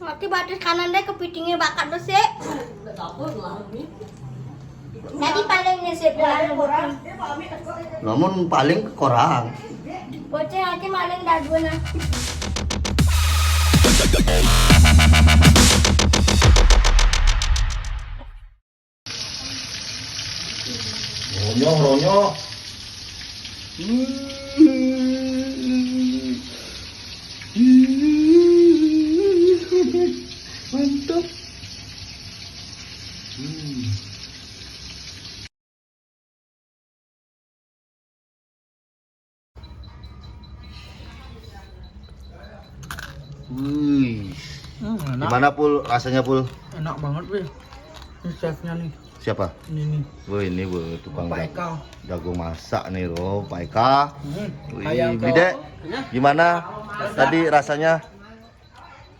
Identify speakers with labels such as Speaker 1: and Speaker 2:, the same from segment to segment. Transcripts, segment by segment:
Speaker 1: Mati batas kanan deh kepitingnya bakar tuh sih. Tadi paling nisip lah.
Speaker 2: Namun paling kurang.
Speaker 1: Bocah lagi maling daguan.
Speaker 2: Ronyo. Mantap. Wih. Gimana Pul rasanya Pul?
Speaker 3: Enak banget weh. Ini chefnya nih.
Speaker 2: Siapa?
Speaker 3: Ini nih.
Speaker 2: Wih ini tukang
Speaker 3: Pak Eka.
Speaker 2: jago masak nih loh Pak Eka. Wih,
Speaker 3: Ayam
Speaker 2: beli dek. Gimana? Tadi rasanya?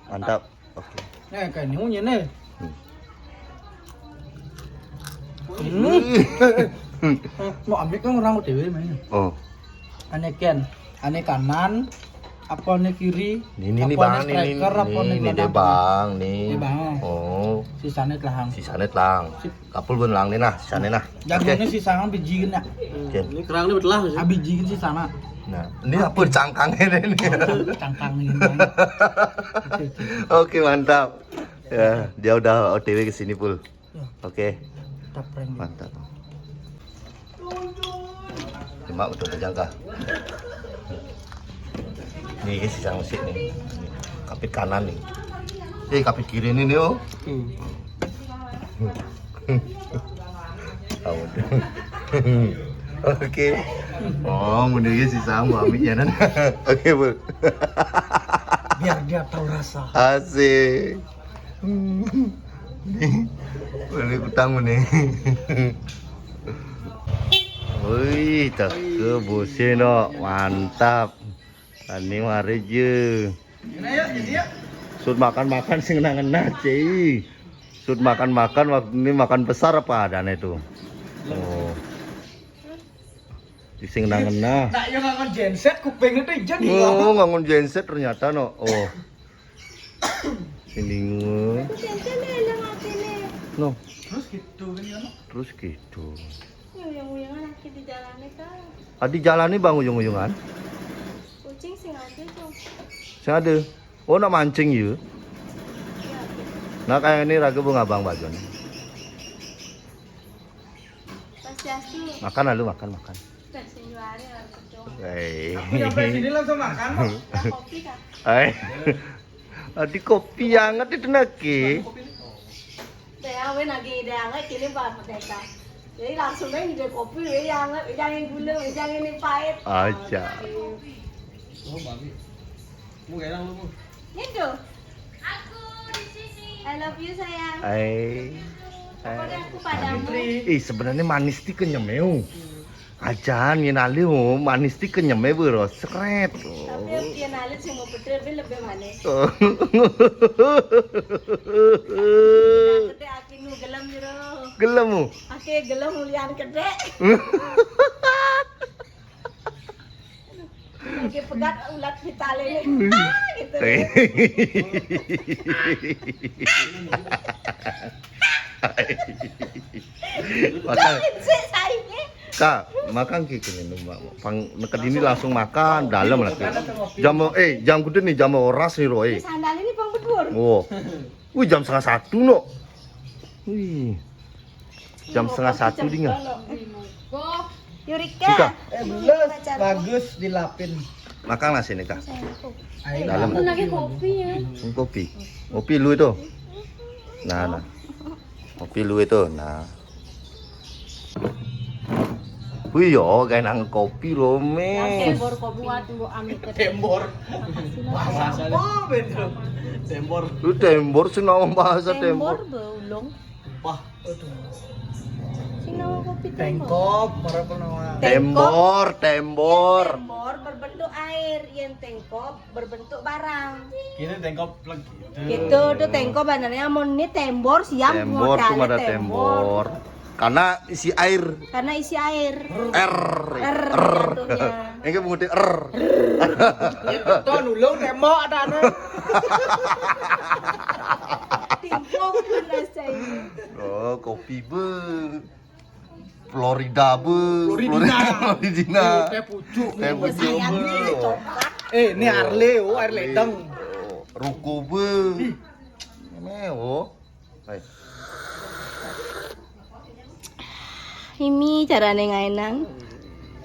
Speaker 2: Mantap. Oke.
Speaker 3: Nih kayak ini nih. Mau ambil kan orang dewe mainnya.
Speaker 2: Oh.
Speaker 3: Ane ken, ane kanan, apa ane kiri,
Speaker 2: Ini
Speaker 3: apa
Speaker 2: bang,
Speaker 3: ane striker, apa ane
Speaker 2: ini deh
Speaker 3: gelandang.
Speaker 2: bang, nih.
Speaker 3: Ini bang.
Speaker 2: Oh,
Speaker 3: Sisanya telahang.
Speaker 2: sisanya lang. Kapul pun lang nih nah, sisanya nah.
Speaker 3: Jagonya sisangan bijiin ya.
Speaker 2: Oke.
Speaker 4: Ini kerang ini betul lah.
Speaker 3: Ah bijiin sih sama.
Speaker 2: Nah, ini apa cangkangnya ini?
Speaker 3: Cangkang ini. Bang.
Speaker 2: Oke mantap. Ya, dia udah OTW ke sini Pul.
Speaker 3: Ya.
Speaker 2: Oke,
Speaker 3: Kita prank.
Speaker 2: mantap. Cuma udah terjangka. Ini sisa musik nih. Kapit kanan nih. Kapit kiri ini nih oh. Tahu deh. Oke. Oh, menurut sisa mau ambilnya nan. Oke, Bu.
Speaker 3: Biar dia tahu rasa.
Speaker 2: Asik. Boleh utang nih. Wih, cakep bosin no, mantap. Ini mari je. Sud makan sing ngena cei. Sud makan waktu ini makan besar apa adanya itu? Oh. Sing ngena.
Speaker 3: Nak yang ngangon genset kuping itu jadi.
Speaker 2: Oh, ngangon genset ternyata no. Oh. Ini no.
Speaker 3: Terus gitu kan ya.
Speaker 2: Terus gitu.
Speaker 1: Uyang-uyangan lagi di jalannya kan.
Speaker 2: Adi jalani bang ujung-ujungan.
Speaker 1: Kucing sing ada tuh.
Speaker 2: Sing ada. Oh nak mancing ya. Nah kayak ini raga bunga bang bajon.
Speaker 1: Pasti asu.
Speaker 2: Makan lalu makan.
Speaker 1: Pasti juari lah kecong.
Speaker 3: Sampai sini langsung makan.
Speaker 1: Ada kopi kan?
Speaker 2: Adi kopi hangat itu naki.
Speaker 1: Dia awe lagi dia hangat kini pas mereka. Jadi langsung aja dia kopi, dia hangat, jangan gula, jangan ini pahit.
Speaker 2: Aja.
Speaker 4: Oh, babi. Mu gelang lu, Bu.
Speaker 1: Gitu. Aku di sini. I love you sayang. Pokoknya aku padamu.
Speaker 2: Sebenarnya manis ti kenyemeu. Ajan nginali manis ti kenyemeu bro, sekret.
Speaker 1: Tapi dia nalit sih mau betul lebih manis. Gede aku nu gelam jero.
Speaker 2: Gelemu.
Speaker 1: Aku gelam mulian gede. Oke pegat ulat vitale gitu.
Speaker 2: Makan.
Speaker 1: Sih saingnya.
Speaker 2: Kak, makan kayak gini nih, Mbak. Nekad ini langsung makan dalam lagi. Jam gede nih, jam oras nih, Roy.
Speaker 1: Sandal ini pang bedur.
Speaker 2: Oh. Wih, jam 1:30 no. Wih. Jam 1:30 dingin.
Speaker 1: Yurika.
Speaker 2: Suka?
Speaker 3: Belum bagus dilapin.
Speaker 2: Makan nasi nih, Kak.
Speaker 3: Ayo.
Speaker 2: Dalam.
Speaker 1: Aku lagi kopi ya.
Speaker 2: Kopi. Kopi lu itu. Nah. Kopi lu itu. Nah. Wih yo, kayak nang kopi lo me.
Speaker 1: Tembor kopi waktu bu ambil ke
Speaker 3: Tembor. Bahasa oh betul. Tembor.
Speaker 2: Lu tembor sih nama bahasa tembor.
Speaker 1: belum.
Speaker 3: Wah, aduh.
Speaker 1: Sing nama kopi
Speaker 3: Tengkop, para penawar.
Speaker 2: Tembor.
Speaker 1: Tembor berbentuk air, yang tengkop berbentuk barang.
Speaker 3: Kini tengkop lagi.
Speaker 1: Gitu tuh tengkop benernya mau ini tembor siap
Speaker 2: Tembor tuh
Speaker 1: modalnya
Speaker 2: ada tembor. Karena isi air.
Speaker 1: Karena isi air.
Speaker 2: R.
Speaker 1: jatuhnya.
Speaker 2: Ini mengutip R.
Speaker 3: Itu nulung tembok ada.
Speaker 2: kopi be. Florida be. Floridina.
Speaker 3: Teh pucuk.
Speaker 2: Teh pucuk be.
Speaker 3: Ini Arle, air ledeng.
Speaker 2: Ruko be. Meo. Hai.
Speaker 1: Ini carane ngaenang.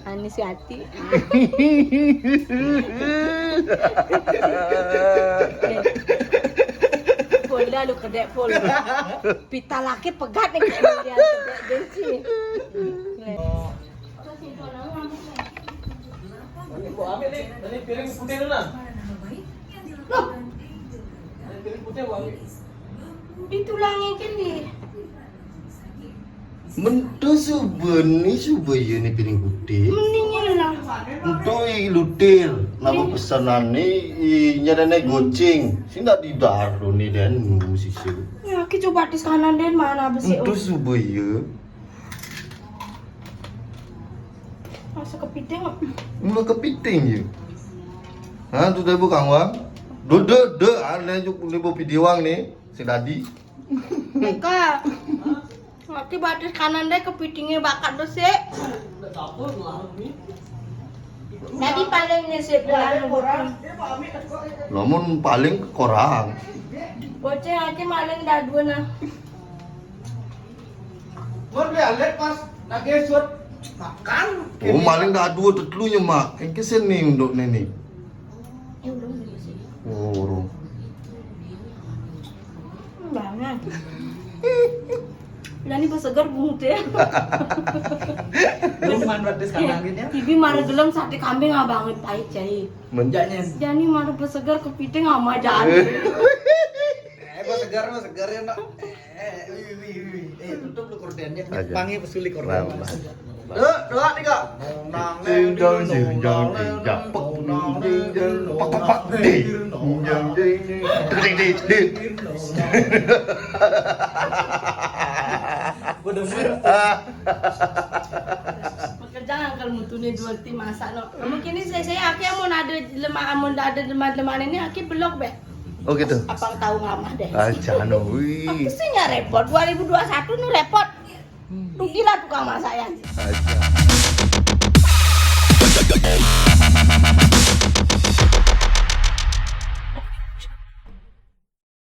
Speaker 1: Ani si hati. Bola lu kedek pol. Pita laki pegat nih dia kedek benci.
Speaker 4: Gua ambil nih, dari piring putih dulu nah.
Speaker 1: Loh,
Speaker 4: Piring putih gua ambil.
Speaker 1: ditulangin kini.
Speaker 2: Mentu subeni subaya ni piring putih.
Speaker 1: Mending hilang.
Speaker 2: Untuk lutir, nama pesanan ni nyadane goceng. Si nak didaru ni dan musisi.
Speaker 1: Ya, kita coba di kanan dan mana besi.
Speaker 2: Untuk subaya,
Speaker 1: Masa kepiting.
Speaker 2: mula kepiting je. Ha, tu dah bukan wang. De, ada juk ni video wang ni, si dadi.
Speaker 1: Mereka. Nanti batis kanan deh kepitingnya bakat dosa.
Speaker 4: Dapur lah ni.
Speaker 1: Jadi paling nyesip bulan orang.
Speaker 2: Namun paling korang.
Speaker 1: Bocah aja maling dah dua nah.
Speaker 3: Buat beli alet pas nage suat makan.
Speaker 2: Oh, maling dah dua tetlunya mak. Yang kesini untuk nenek.
Speaker 1: Ya belum sih.
Speaker 2: Oh,
Speaker 1: Banget. Lah ni bersegar bungut ya.
Speaker 3: Belum manfaat sekarang gitu ya.
Speaker 1: Tibi marah gelem sate kambing abanget pahit cai.
Speaker 2: menjaknya.
Speaker 1: Jani marah bersegar kepiting ama jani.
Speaker 3: Gua segar ya nak. Tutup lu kordennya. Pangi pesuli korden. Doa nih kak.
Speaker 1: Pekerjaan kalau mutune dua tim masak no. Mungkin ini saya aki mau ada lemah ini aki belok be.
Speaker 2: Oh gitu.
Speaker 1: Abang tahu ngamah deh.
Speaker 2: Aja no.
Speaker 1: Aku sih nggak repot. 2021 nu repot. Rugilah tukang masak ya.
Speaker 2: Aja.